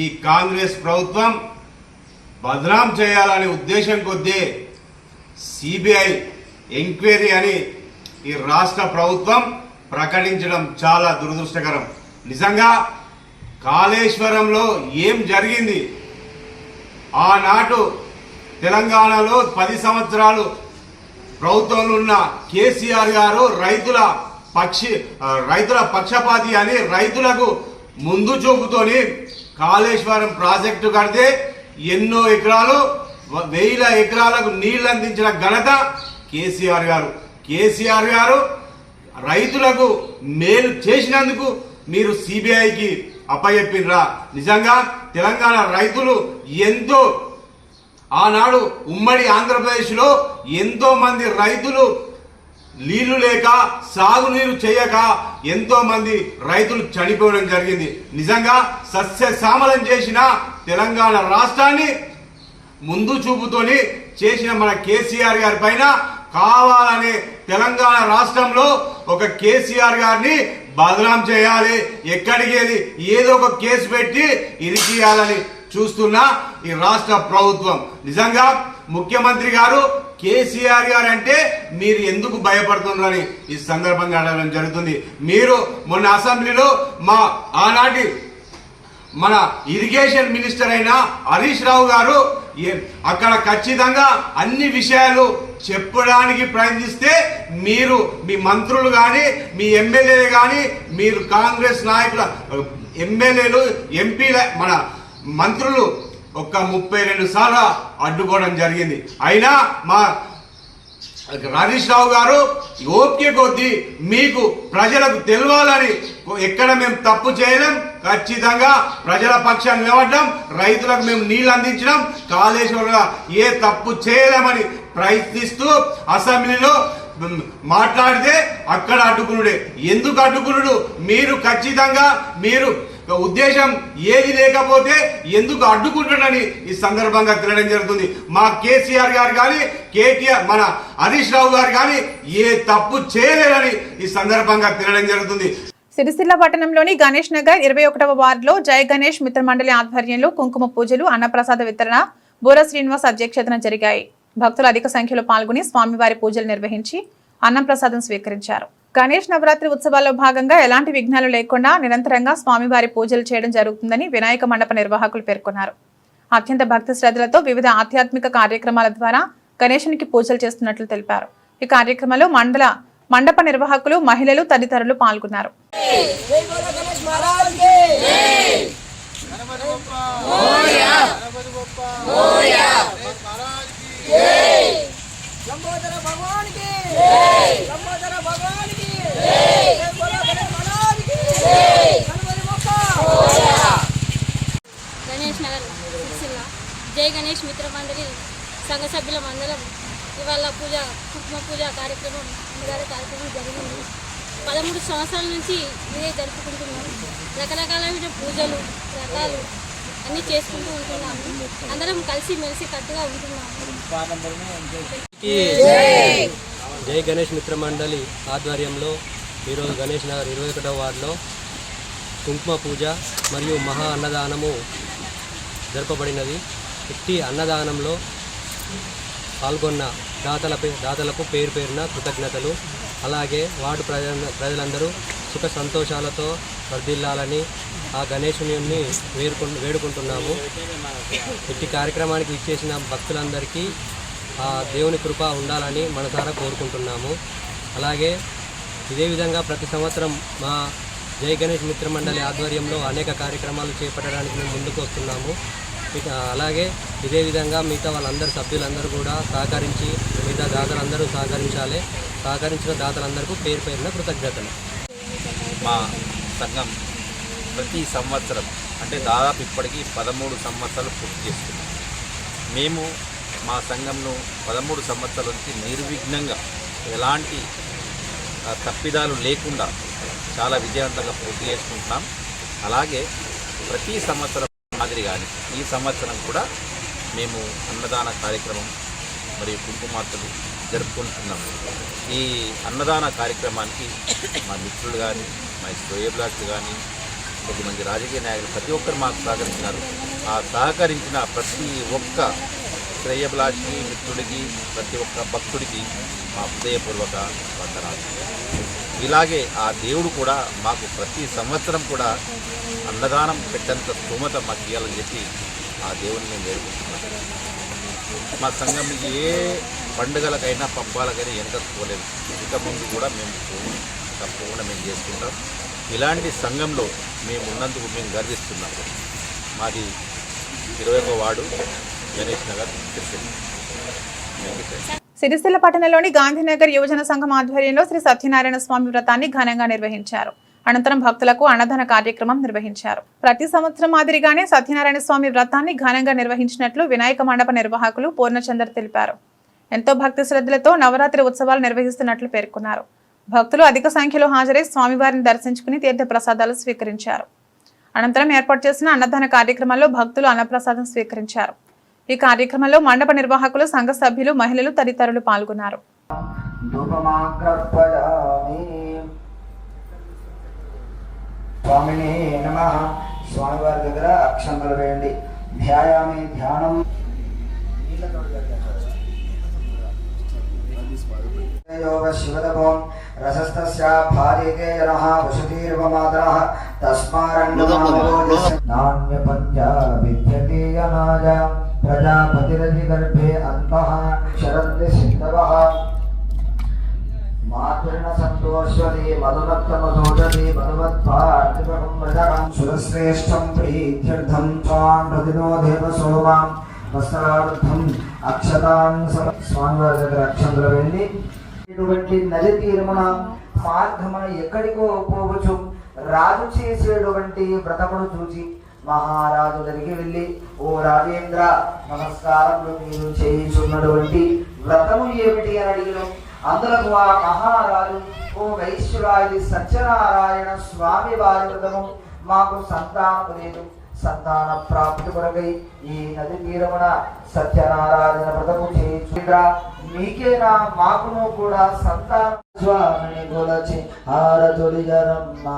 ఈ కాంగ్రెస్ ప్రభుత్వం బదనాం చేయాలనే ఉద్దేశం కొద్దీ సిబిఐ ఎంక్వైరీ అని ఈ రాష్ట్ర ప్రభుత్వం ప్రకటించడం చాలా దురదృష్టకరం. నిజంగా కాళేశ్వరంలో ఏం జరిగింది? ఆనాడు తెలంగాణలో 10 సంవత్సరాలు ప్రభుత్వంలో ఉన్న కేసీఆర్ గారు రైతుల పక్షపాతి అని రైతులకు ముందు చూపుతోని కాళేశ్వరం ప్రాజెక్టు కడితే ఎన్నో ఎకరాలు 1000 ఎకరాలకు నీళ్లు అందించిన ఘనత కేసీఆర్ గారు. కేసీఆర్ గారు రైతులకు మేలు చేసినందుకు మీరు సిబిఐకి అప్పచెప్పినరా? నిజంగా తెలంగాణ రైతులు ఎంతో ఆనాడు ఉమ్మడి ఆంధ్రప్రదేశ్లో ఎంతో మంది రైతులు నీళ్లు లేక సాగునీరు చేయక ఎంతో మంది రైతులు చనిపోవడం జరిగింది. నిజంగా సస్యశ్యామలం చేసిన తెలంగాణ రాష్ట్రాన్ని ముందు చూపుతోని చేసిన మన కేసీఆర్ గారి పైన కావాలనే తెలంగాణ రాష్ట్రంలో ఒక కేసీఆర్ గారిని బదనాం చేయాలి, ఎక్కడికి ఏదో ఒక కేసు పెట్టి ఇరికియాలని చూస్తున్న ఈ రాష్ట్ర ప్రభుత్వం. నిజంగా ముఖ్యమంత్రి గారు కేసీఆర్ గారు అంటే మీరు ఎందుకు భయపడుతున్నారని ఈ సందర్భంగా అడగడం జరుగుతుంది. మీరు మొన్న అసెంబ్లీలో మా ఆనాటి మన ఇరిగేషన్ మినిస్టర్ అయిన హరీష్ రావు గారు అక్కడ ఖచ్చితంగా అన్ని విషయాలు చెప్పడానికి ప్రయత్నిస్తే మీరు మీ మంత్రులు కానీ మీ ఎమ్మెల్యేలు కానీ మీరు కాంగ్రెస్ నాయకుల ఎమ్మెల్యేలు ఎంపీల మన మంత్రులు 32 సార్లు అడ్డుకోవడం జరిగింది. అయినా మా హరీష్ రావు గారు ఓపిక కొద్దీ మీకు ప్రజలకు తెలవాలని ఎక్కడ మేము తప్పు చేయలేం, ఖచ్చితంగా ప్రజల పక్షాన్ని నిలబడ్డాం, రైతులకు మేము నీళ్లు అందించడం, కాళేశ్వరంగా ఏ తప్పు చేయలేమని ప్రయత్నిస్తూ అసెంబ్లీలో మాట్లాడితే అక్కడ అడ్డుకునుడే. ఎందుకు అడ్డుకునుడు? మీరు ఖచ్చితంగా మీరు ఉద్దేశం ఏది లేకపోతే ఎందుకు అడ్డుకుంటున్నారని ఈ సందర్భంగా తెలియడం జరుగుతుంది. మా కేసీఆర్ గారు కానీ కేటీఆర్ మన హరీష్ రావు గారు కానీ ఏ తప్పు చేయలేరని ఈ సందర్భంగా తెలియడం జరుగుతుంది. సిరిసిల్ల పట్టణంలోని గణేష్ నగర్ 21వ వార్డులో జై గణేష్ మిత్రమండలి ఆధ్వర్యంలో కుంకుమ పూజలు, అన్నప్రసాద వితరణ బోర శ్రీనివాస్ అధ్యక్షతన జరిగాయి. భక్తులు అధిక సంఖ్యలో పాల్గొని స్వామివారి పూజలు నిర్వహించి అన్నప్రసాదం స్వీకరించారు. గణేష్ నవరాత్రి ఉత్సవాల్లో భాగంగా ఎలాంటి విఘ్నాలు లేకుండా నిరంతరంగా స్వామివారి పూజలు చేయడం జరుగుతుందని వినాయక మండప నిర్వాహకులు పేర్కొన్నారు. అత్యంత భక్తి శ్రద్ధలతో వివిధ ఆధ్యాత్మిక కార్యక్రమాల ద్వారా గణేశునికి పూజలు చేస్తున్నట్లు తెలిపారు. ఈ కార్యక్రమంలో మండప నిర్వాహకులు, మహిళలు తదితరులు పాల్గొన్నారు. సంఘ సభ్యులం అందరం ఇవాళ కుంకుమ పూజ కార్యక్రమం అమ్మగారి కార్యక్రమం జరిగింది. 13 సంవత్సరాల నుంచి ఇదే జరుపుకుంటున్నాం. రకరకాలైన పూజలు వ్రతాలు అన్నీ చేసుకుంటూ ఉంటున్నాము. అందరం కలిసి మెలిసి కట్టుగా ఉంటున్నాము. జై గణేష్ మిత్ర మండలి ఆధ్వర్యంలో ఈరోజు గణేష్ నగర్ 21వ వార్డులో కుంకుమ పూజ మరియు మహా అన్నదానము జరపబడినది. ఇట్టి అన్నదానంలో పాల్గొన్న దాతలకు పేరు పేరున కృతజ్ఞతలు. అలాగే వార్డు ప్రజలందరూ సుఖ సంతోషాలతో వర్ధిల్లాలని ఆ గణేశుని వేడుకుంటున్నాము. ఇట్టి కార్యక్రమానికి ఇచ్చేసిన భక్తులందరికీ ఆ దేవుని కృప ఉండాలని మనసారా కోరుకుంటున్నాము. అలాగే ఇదే విధంగా ప్రతి సంవత్సరం మా జై గణేష్ మిత్ర మండలి ఆధ్వర్యంలో అనేక కార్యక్రమాలు చేపట్టడానికి మేము ముందుకు వస్తున్నాము. అలాగే ఇదే విధంగా మిగతా వాళ్ళందరూ సభ్యులందరూ కూడా సహకరించి మిగతా దాతలందరూ సహకరించాలి. సహకరించిన దాతలందరికీ పేరు పేరున కృతజ్ఞతలు. మా సంఘం ప్రతి సంవత్సరం అంటే దాదాపు ఇప్పటికీ 13 సంవత్సరాలు పూర్తి చేస్తున్నాం. మేము మా సంఘంను 13 సంవత్సరాల నుంచి నిర్విఘ్నంగా ఎలాంటి తప్పిదాలు లేకుండా చాలా విజయవంతంగా పూర్తి చేసుకుంటున్నాం. అలాగే ప్రతి సంవత్సరం మాదిరిగానే ఈ సంవత్సరం కూడా మేము అన్నదాన కార్యక్రమం మరియు కుంకుమార్తెలు జరుపుకుంటున్నాము. ఈ అన్నదాన కార్యక్రమానికి మా మిత్రులు కానీ మా శ్రేయోభిలాషులు కానీ కొద్దిమంది రాజకీయ నాయకులు ప్రతి ఒక్కరు మాకు సహకరించినారు. ఆ సహకరించిన ప్రతి ఒక్క శ్రేయోభిలాషి మిత్రుడికి ప్రతి ఒక్క భక్తుడికి మా హృదయపూర్వక వందనాలు. ఇలాగే ఆ దేవుడు కూడా మాకు ప్రతి సంవత్సరం కూడా అన్నదానం పెట్టేంత స్తోమత మాకు ఇవ్వాలని చెప్పి ఆ దేవుడిని మేము వేడుకుంటున్నాం. మా సంఘం ఏ పండుగలకైనా పబ్బాలకైనా వెనకపోలేదు. ఇక ముందు కూడా మేము తప్పకుండా మేము చేసుకుంటాం. ఇలాంటి సంఘంలో మేము ఉన్నందుకు మేము గర్విస్తున్నాం. మాది 21వ వార్డు గణేష్ నగర్ సిరిసిల్ల. సిరిసిల్ల పట్టణంలోని గాంధీనగర్ యువజన సంఘం ఆధ్వర్యంలో శ్రీ సత్యనారాయణ స్వామి వ్రతాన్ని ఘనంగా నిర్వహించారు. అనంతరం భక్తులకు అన్నదాన కార్యక్రమం నిర్వహించారు. ప్రతి సంవత్సరం మాదిరిగానే సత్యనారాయణ స్వామి వ్రతాన్ని ఘనంగా నిర్వహించినట్లు వినాయక మండప నిర్వాహకులు పూర్ణచందర్ తెలిపారు. ఎంతో భక్తి శ్రద్ధలతో నవరాత్రి ఉత్సవాలు నిర్వహిస్తున్నట్లు పేర్కొన్నారు. భక్తులు అధిక సంఖ్యలో హాజరై స్వామివారిని దర్శించుకుని తీర్థ ప్రసాదాలు స్వీకరించారు. అనంతరం ఏర్పాటు చేసిన అన్నదాన కార్యక్రమంలో భక్తులు అన్నప్రసాదం స్వీకరించారు. ఈ కార్యక్రమంలో మండప నిర్వాహకులు, సంఘ సభ్యులు, మహిళలు తదితరులు పాల్గొన్నారు. స్వామిని నమః. స్వామివారి దగ్గర అక్షంతలు వేయండి. ధ్యాయామి ధ్యానం. శివదభం రసస్తస్య భార్యకే జనః వసతిర్వమాతరః తస్మారణ్యపంచా విద్యతే యనాజ ప్రజాపతిరతి గర్భే అంతః శరంతి సింధవః మాతృణ సంతోషవతి మధునక్తమధోదతి మధువత్పార్థిపకం వ్రజకం సురశ్రేష్టం ప్రీత్యర్థం త్వాం ప్రతినో దేవ సోమాం వస్త్రార్థం అక్షతాన్ స్వామివారి దగ్గర అక్షంతలు వెళ్ళి ఇటువంటి నది తీరమున మార్గమున ఎక్కడికో పోవచ్చు రాజు చేసేటువంటి వ్రతమును చూచి మహారాజు దగ్గరికి వెళ్ళి, ఓ రాజేంద్ర, నమస్కారములు, మీరు చేయించున్నటువంటి వ్రతము ఏమిటి అని అడిగిన అందులకు ఆ మహారాజు, ఓ వైశ్యురాయి సత్యనారాయణ స్వామి వారి వ్రతము, మాకు సంతానము లేదు, సంతాన ప్రాప్తి కొరకై ఈ నది తీరమున సత్యనారాయణ వ్రతము చేయించురా, మీకేనా మాకును కూడా సంతాన స్వామిని కొలచి హారతులిజరమ్మా,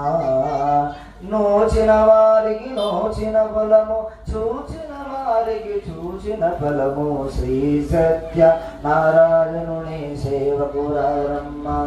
నోచిన వారికి నోచిన ఫలము, చూచిన వారికి చూచిన ఫలము, శ్రీ సత్య నారాయణుని సేవకురారమ్మా.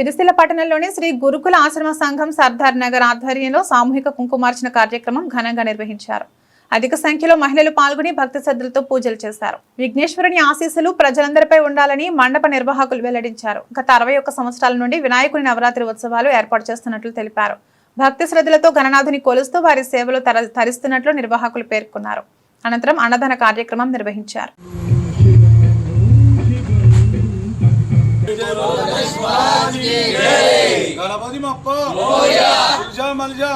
సిరిసిల్ల పట్టణంలోని శ్రీ గురుకుల ఆశ్రమ సంఘం సర్దార్ నగర్ ఆధ్వర్యంలో సామూహిక కుంకుమార్చన కార్యక్రమం ఘనంగా నిర్వహించారు. అధిక సంఖ్యలో మహిళలు పాల్గొని భక్తి శ్రద్ధలతో పూజలు చేశారు. విఘ్నేశ్వరుని ఆశీస్సులు ప్రజలందరిపై ఉండాలని మండప నిర్వాహకులు వెల్లడించారు. గత 61 సంవత్సరాల నుండి వినాయకుని నవరాత్రి ఉత్సవాలు ఏర్పాటు చేస్తున్నట్లు తెలిపారు. భక్తి శ్రద్ధలతో గణనాథుని కొలుస్తూ వారి సేవలు తరిస్తున్నట్లు నిర్వాహకులు పేర్కొన్నారు. అనంతరం అన్నదాన కార్యక్రమం నిర్వహించారు. गणपति बप्पा मलजा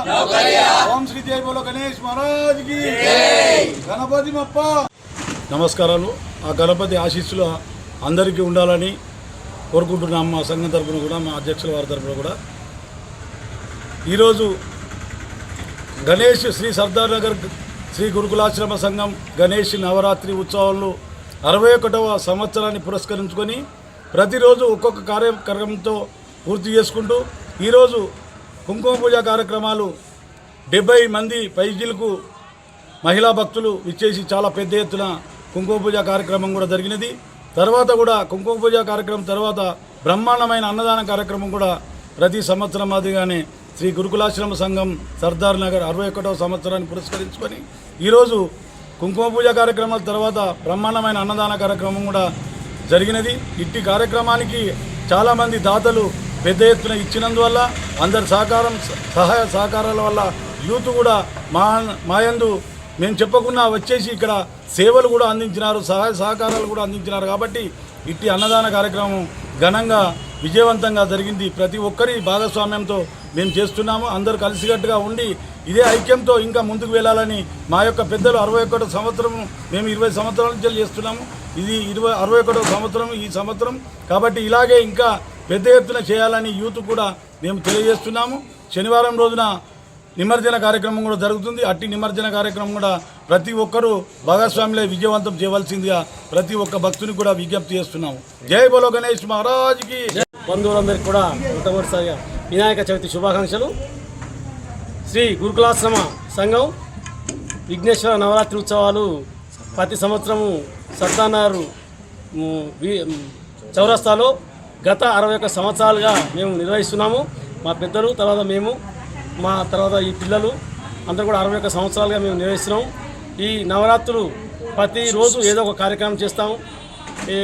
ओम श्री जय बोलो गणेश महाराज की गणपति बप्पा నమస్కారాలు. ఆ గణపతి ఆశీస్సులు అందరికీ ఉండాలని కోరుకుంటున్నాము. మా సంఘం తరపున కూడా, మా అధ్యక్షుల వారి తరపున కూడా ఈరోజు గణేష్ శ్రీ సర్దార్ నగర్ శ్రీ గురుకులాశ్రమ సంఘం గణేష్ నవరాత్రి ఉత్సవాలు 61వ సంవత్సరాన్ని పురస్కరించుకొని ప్రతిరోజు ఒక్కొక్క కార్యక్రమంతో పూర్తి చేసుకుంటూ ఈరోజు కుంకుమ పూజ కార్యక్రమాలు 70 మంది పైజీలకు మహిళా భక్తులు ఇచ్చేసి చాలా పెద్ద ఎత్తున కుంకుమ పూజ కార్యక్రమం కూడా జరిగినది. తర్వాత కూడా కుంకుమ పూజ కార్యక్రమం తర్వాత బ్రహ్మాండమైన అన్నదాన కార్యక్రమం కూడా ప్రతి సంవత్సరం మాదిరిగానే శ్రీ గురుకులాశ్రమ సంఘం సర్దార్ నగర్ 61వ సంవత్సరాన్ని పురస్కరించుకొని ఈరోజు కుంకుమ పూజ కార్యక్రమాల తర్వాత బ్రహ్మాండమైన అన్నదాన కార్యక్రమం కూడా జరిగినది. ఇట్టి కార్యక్రమానికి చాలామంది దాతలు పెద్ద ఎత్తున ఇచ్చినందువల్ల అందరి సహాయ సహకారాల వల్ల యూత్ కూడా మాయందు మేము చెప్పకుండా వచ్చేసి ఇక్కడ సేవలు కూడా అందించినారు, సహాయ సహకారాలు కూడా అందించినారు. కాబట్టి ఇట్టి అన్నదాన కార్యక్రమం ఘనంగా విజయవంతంగా జరిగింది. ప్రతి ఒక్కరి భాగస్వామ్యంతో మేము చేస్తున్నాము. అందరూ కలిసికట్టుగా ఉండి ఇదే ఐక్యంతో ఇంకా ముందుకు వెళ్ళాలని మా యొక్క పెద్దలు 61వ సంవత్సరం, మేము 20 సంవత్సరాల నుంచి చేస్తున్నాము. ఇది 61వ సంవత్సరం ఈ సంవత్సరం. కాబట్టి ఇలాగే ఇంకా పెద్ద ఎత్తున చేయాలని యూత్ కూడా మేము తెలియజేస్తున్నాము. శనివారం రోజున నిమజ్జన కార్యక్రమం కూడా జరుగుతుంది. అట్టి నిమజ్జన కార్యక్రమం కూడా ప్రతి ఒక్కరూ భాగస్వాములే విజయవంతం చేయవలసిందిగా ప్రతి ఒక్క భక్తుని కూడా విజ్ఞప్తి చేస్తున్నాము. జై బోలో గణేష్ మహారాజ్కి. బంధువులందరికీ కూడా మొట్టమొదటిసారిగా వినాయక చవితి శుభాకాంక్షలు. శ్రీ గురుకులాశ్రమ సంఘం విఘ్నేశ్వర నవరాత్రి ఉత్సవాలు ప్రతి సంవత్సరము సర్దార్ చౌరస్తాలో గత 61 సంవత్సరాలుగా మేము నిర్వహిస్తున్నాము. మా పెద్దలు, తర్వాత మేము, మా తర్వాత ఈ పిల్లలు అందరూ కూడా 61 సంవత్సరాలుగా మేము నిర్వహిస్తున్నాము. ఈ నవరాత్రులు ప్రతిరోజు ఏదో ఒక కార్యక్రమం చేస్తాము. ఈ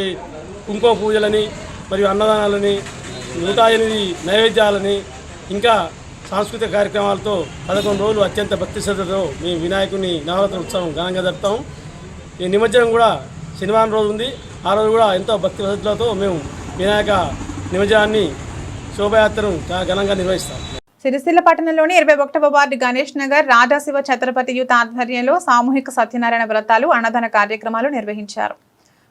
కుంకుమ పూజలని, మరియు అన్నదానాలని, 108 నైవేద్యాలని, ఇంకా సాంస్కృతిక కార్యక్రమాలతో 11 రోజులు అత్యంత భక్తి శ్రద్ధతో మేము వినాయకుని నవరాత్రి ఉత్సవం ఘనంగా జరుపుతాము. ఈ నిమజ్జనం కూడా శనివారం రోజు ఉంది. ఆ రోజు కూడా ఎంతో భక్తి శ్రద్ధలతో మేము వినాయక నిమజ్జనాన్ని శోభయాత్రను ఘనంగా నిర్వహిస్తాం. సిరిసిల్ల పట్టణంలోని 21వ వార్డు గణేష్ నగర్ రాధాశివ ఛత్రపతి యూత్ ఆధ్వర్యంలో సామూహిక సత్యనారాయణ వ్రతాలు, అన్నదాన కార్యక్రమాలు నిర్వహించారు.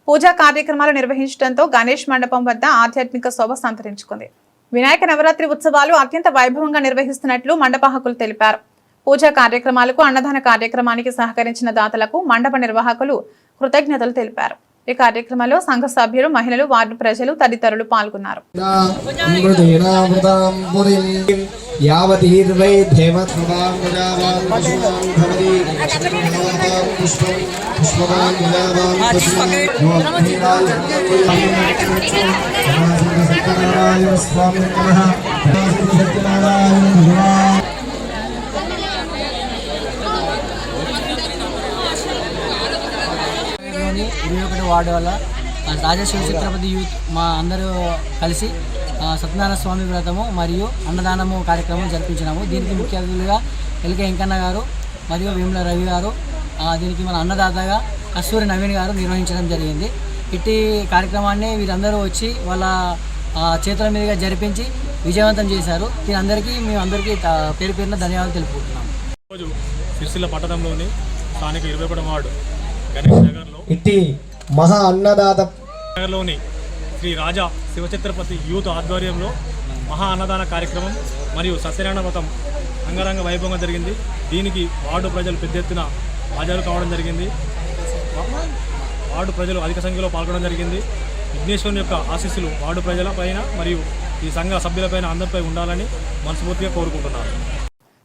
పూజా కార్యక్రమాలు నిర్వహించడంతో గణేష్ మండపం వద్ద ఆధ్యాత్మిక శోభ సంతరించుకుంది. వినాయక నవరాత్రి ఉత్సవాలు అత్యంత వైభవంగా నిర్వహిస్తున్నట్లు మండపాహకులు తెలిపారు. పూజా కార్యక్రమాలకు, అన్నదాన కార్యక్రమానికి సహకరించిన దాతలకు మండప నిర్వాహకులు కృతజ్ఞతలు తెలిపారు. ఈ కార్యక్రమంలో సంఘ సభ్యులు, మహిళలు, వార్డు ప్రజలు తదితరులు పాల్గొన్నారు. వార్డు వల్ల రాజశివ ఛత్రపతి యూత్ మా అందరూ కలిసి సత్యనారాయణ స్వామి వ్రతము మరియు అన్నదానము కార్యక్రమం జరిపించినాము. దీనికి ముఖ్య అతిథులుగా ఎల్కే వెంకన్న గారు మరియు వేముల రవి గారు, దీనికి మన అన్నదాతగా కస్తూరి నవీన్ గారు నిర్వహించడం జరిగింది. ఇట్టి కార్యక్రమాన్ని వీరందరూ వచ్చి వాళ్ళ చేతుల మీదుగా జరిపించి విజయవంతం చేశారు. దీనందరికీ మేము అందరికీ పేరు పేరున ధన్యవాదాలు తెలుపుకుంటున్నాం. ఈరోజు సిరిసిల్ల పట్టణంలోని స్థానిక 21వ వార్డు గణేష్ నగర్లో ఇట్టి మహా అన్నదాత నగర్లోని శ్రీ రాజా శివఛత్రపతి యూత్ ఆధ్వర్యంలో మహా అన్నదాన కార్యక్రమం మరియు సత్యనారాయణ వ్రతం అంగరంగ వైభవంగా జరిగింది. దీనికి వార్డు ప్రజలు పెద్ద ఎత్తున హాజరు కావడం జరిగింది. వార్డు ప్రజలు అధిక సంఖ్యలో పాల్గొనడం జరిగింది. విఘ్నేశ్వరుని యొక్క ఆశీస్సులు వార్డు ప్రజలపైన మరియు ఈ సంఘ సభ్యులపైన అందరిపై ఉండాలని మనస్ఫూర్తిగా కోరుకుంటున్నాను.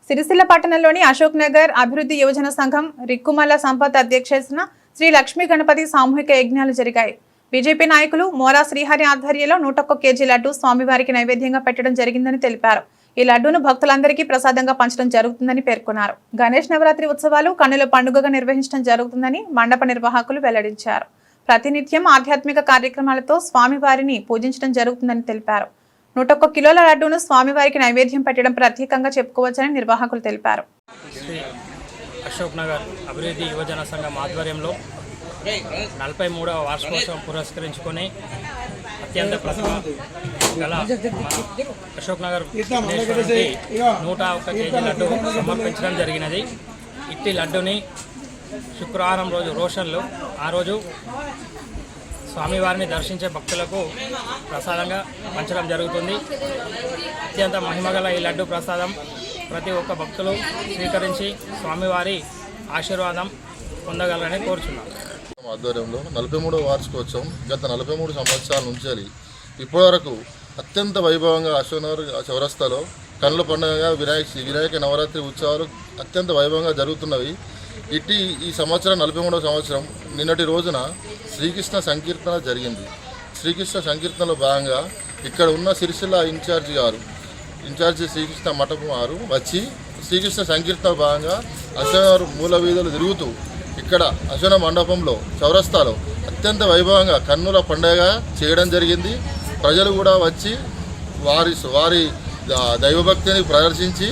సిరిసిల్ల పట్టణంలోని అశోక్ నగర్ అభివృద్ధి యోజన సంఘం రిక్కుమల్ల సంపత్ అధ్యక్షతన శ్రీ లక్ష్మీ గణపతి సామూహిక యజ్ఞాలు జరిగాయి. బీజేపీ నాయకులు మోరా శ్రీహరి ఆధ్వర్యంలో 101 కేజీ లడ్డు స్వామివారికి నైవేద్యంగా పెట్టడం జరిగిందని తెలిపారు. ఈ లడ్డూను భక్తులందరికీ ప్రసాదంగా పంచడం జరుగుతుందని పేర్కొన్నారు. గణేష్ నవరాత్రి ఉత్సవాలు కన్నుల పండుగగా నిర్వహించడం జరుగుతుందని మండప నిర్వాహకులు వెల్లడించారు. ప్రతినిత్యం ఆధ్యాత్మిక కార్యక్రమాలతో స్వామివారిని పూజించడం జరుగుతుందని తెలిపారు. 101 కిలోల లడ్డూను స్వామివారికి నైవేద్యం పెట్టడం ప్రత్యేకంగా చెప్పుకోవచ్చని నిర్వాహకులు తెలిపారు. అశోక్ నగర్ అభివృద్ధి యువజన సంఘం ఆధ్వర్యంలో 43వ వార్షికోత్సవం పురస్కరించుకొని అత్యంత ప్రతిభ గల అశోక్ నగర్ 101 కేజీ లడ్డు సమర్పించడం జరిగినది. ఇట్టి లడ్డుని శుక్రవారం రోజు రోషన్లు ఆ రోజు స్వామివారిని దర్శించే భక్తులకు ప్రసాదంగా పంచడం జరుగుతుంది. అత్యంత మహిమగల ఈ లడ్డు ప్రసాదం ప్రతి ఒక్క భక్తులు స్వీకరించి స్వామివారి ఆశీర్వాదం పొందగలరని కోరుచున్నాను. ఆధ్వర్యంలో 43వ వార్షికోత్సవం గత 43 సంవత్సరాల నుంచి ఇప్పటివరకు అత్యంత వైభవంగా అశోక్నగర్ చౌరస్తాలో కన్నుల పండుగగా వినాయక నవరాత్రి ఉత్సవాలు అత్యంత వైభవంగా జరుగుతున్నవి. ఈ సంవత్సరం 43వ సంవత్సరం నిన్నటి రోజున శ్రీకృష్ణ సంకీర్తన జరిగింది. శ్రీకృష్ణ సంకీర్తనలో భాగంగా ఇక్కడ ఉన్న సిరిసిల్ల ఇన్ఛార్జి శ్రీకృష్ణ మఠం వారు వచ్చి శ్రీకృష్ణ సంకీర్తన భాగంగా అశోక్నగర్ మూల వీధులు తిరుగుతూ ఇక్కడ అశోక మండపంలో చౌరస్తాలో అత్యంత వైభవంగా కన్నుల పండుగగా చేయడం జరిగింది. ప్రజలు కూడా వచ్చి వారి దైవభక్తిని ప్రదర్శించి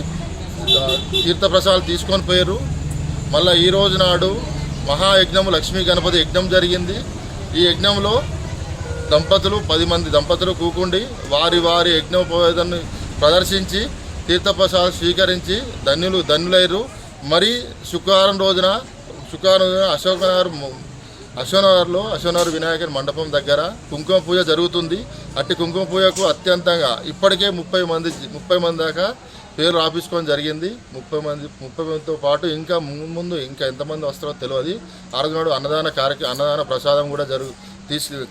తీర్థప్రసాదాలు తీసుకొని పోయారు. మళ్ళీ ఈ రోజు నాడు మహాయజ్ఞము లక్ష్మీ గణపతి యజ్ఞం జరిగింది. ఈ యజ్ఞంలో 10 మంది దంపతులు కూకుండి వారి యజ్ఞోపవేదాన్ని ప్రదర్శించి తీర్థప్రసాదాలు స్వీకరించి ధన్యులయ్యారు. మరి శుక్రవారం రోజున అశోక్నగర్ వినాయకుని మండపం దగ్గర కుంకుమ పూజ జరుగుతుంది. అట్టి కుంకుమ పూజకు అత్యంతంగా ఇప్పటికే 30 మంది దాకా పేరు రాపించుకోవడం జరిగింది. 30 మందితో పాటు ఇంకా ముందు ఇంకా ఎంతమంది వస్తారో తెలియదు. ఆ రోజు నాడు అన్నదాన ప్రసాదం కూడా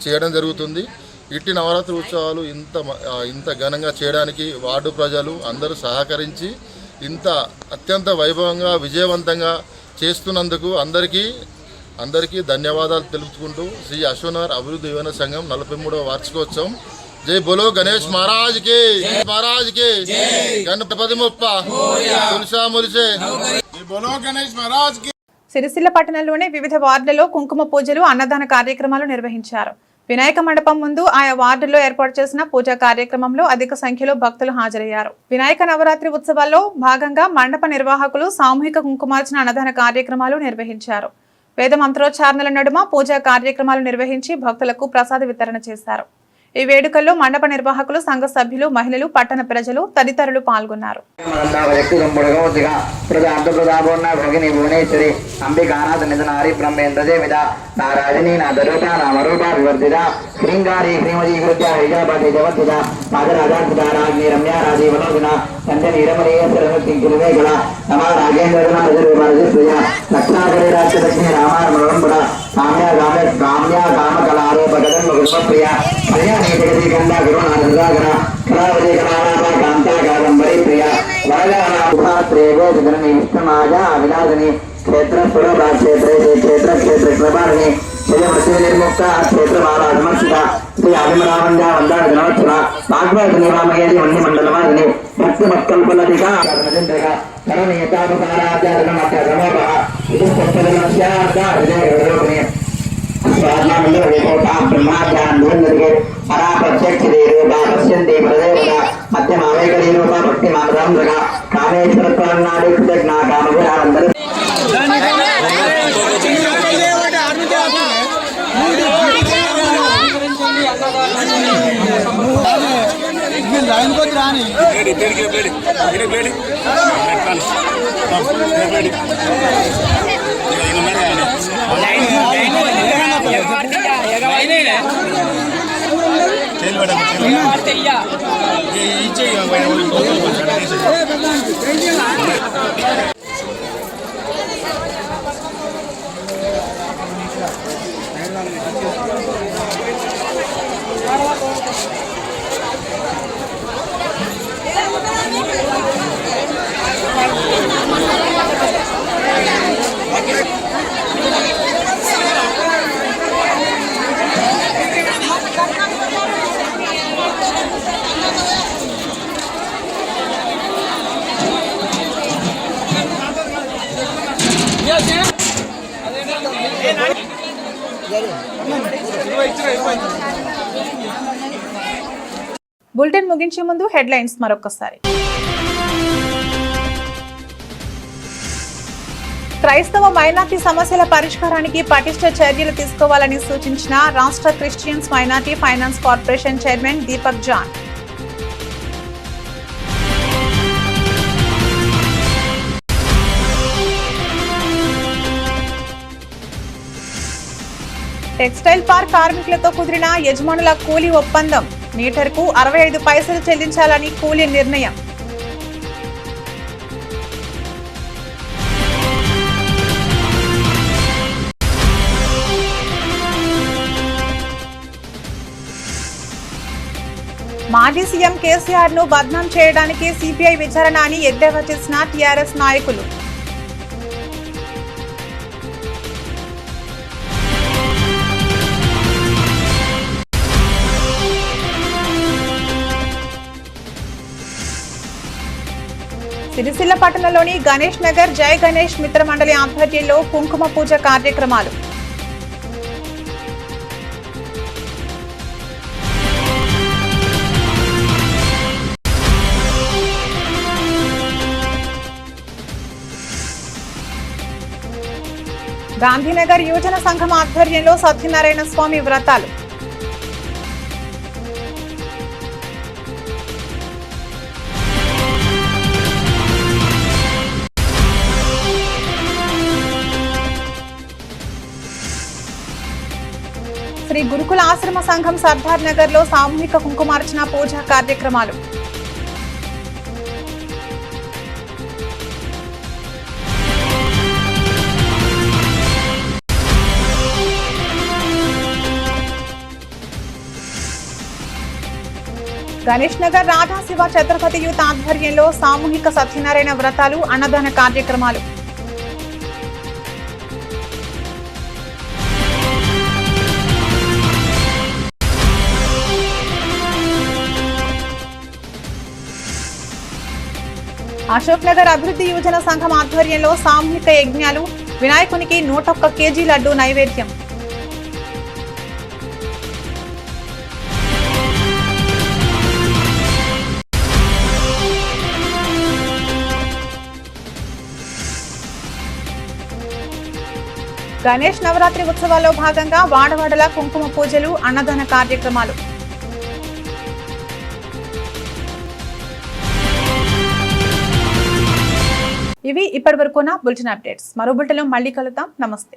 చేయడం జరుగుతుంది. ఇట్టి నవరాత్రి ఉత్సవాలు ఇంత ఘనంగా చేయడానికి వార్డు ప్రజలు అందరూ సహకరించి ఇంత అత్యంత వైభవంగా విజయవంతంగా చేస్తున్నందుకు అందరికీ ధన్యవాదాలు తెలుపుకుంటూ శ్రీ అశోక్నగర్ అభివృద్ధి యువజన సంఘం 43వ వార్షికోత్సవం జై బోలో గణేష్ మహారాజ్ కి గణపతి ముప్ప తులసా ములిసే బోలో గణేష్ మహారాజ్ కి. సిరిసిల్ల పట్టణంలోని వివిధ వార్డులలో కుంకుమ పూజలు అన్నదాన కార్యక్రమాలు నిర్వహించారు. వినాయక మండపం ముందు ఆయా వార్డుల్లో ఏర్పాటు చేసిన పూజా కార్యక్రమంలో అధిక సంఖ్యలో భక్తులు హాజరయ్యారు. వినాయక నవరాత్రి ఉత్సవాల్లో భాగంగా మండప నిర్వాహకులు సామూహిక కుంకుమార్చన అన్నదాన కార్యక్రమాలు నిర్వహించారు. వేద మంత్రోచ్చారణల నడుమ పూజా కార్యక్రమాలు నిర్వహించి భక్తులకు ప్రసాద వితరణ చేశారు. ఈ వేడుకల్లో మండప నిర్వాహకులు, సంఘ సభ్యులు, మహిళలు, పట్టణ ప్రజలు తదితరులు పాల్గొన్నారు. బులెటిన్ ముగించే ముందు హెడ్లైన్స్ మరొకసారి. క్రైస్తవ మైనార్టీ సమస్యల పరిష్కారానికి పటిష్ట చర్యలు తీసుకోవాలని సూచించిన రాష్ట్ర Christians minority finance corporation chairman Deepak John. Textile park కార్మికులతో కుదిరిన యజమానుల కూలీ ఒప్పందం. మీటర్కు 65 పైసలు చెల్లించాలని కూలీ నిర్ణయం. మాజీ సీఎం కేసీఆర్ ను బద్నాం చేయడానికి సిబిఐ విచారణ అని ఎద్దేవా చేసిన టీఆర్ఎస్ నాయకులు. సిరిసిల్ల పట్టణంలోని గణేష్ నగర్ జై గణేష్ మిత్ర మండలి ఆధ్వర్యంలో కుంకుమ పూజ కార్యక్రమాలు. గాంధీనగర్ యువజన సంఘం ఆధ్వర్యంలో సత్యనారాయణ స్వామి వ్రతాలు. శ్రీ గురుకుల ఆశ్రమ సంఘం సర్దార్ నగర్ లో సామూహిక కుంకుమార్చన పూజా కార్యక్రమాలు. గణేష్ నగర్ రాధా శివ ఛత్రపతి యూత్ ఆధ్వర్యంలో సామూహిక సత్యనారాయణ వ్రతాలు అన్నదాన కార్యక్రమాలు. అశోక్ నగర్ అభివృద్ధి యువజన సంఘం ఆధ్వర్యంలో సామూహిక యజ్ఞాలు. వినాయకునికి 101 కేజీ లడ్డు నైవేద్యం. గణేష్ నవరాత్రి ఉత్సవాల్లో భాగంగా వాడవాడల కుంకుమ పూజలు, అన్నదాన కార్యక్రమాలు. ఇవి ఇప్పటి వరకున్న బులెటిన్ అప్డేట్స్. మరో బులెటిన్లో మళ్ళీ కలుద్దాం. నమస్తే.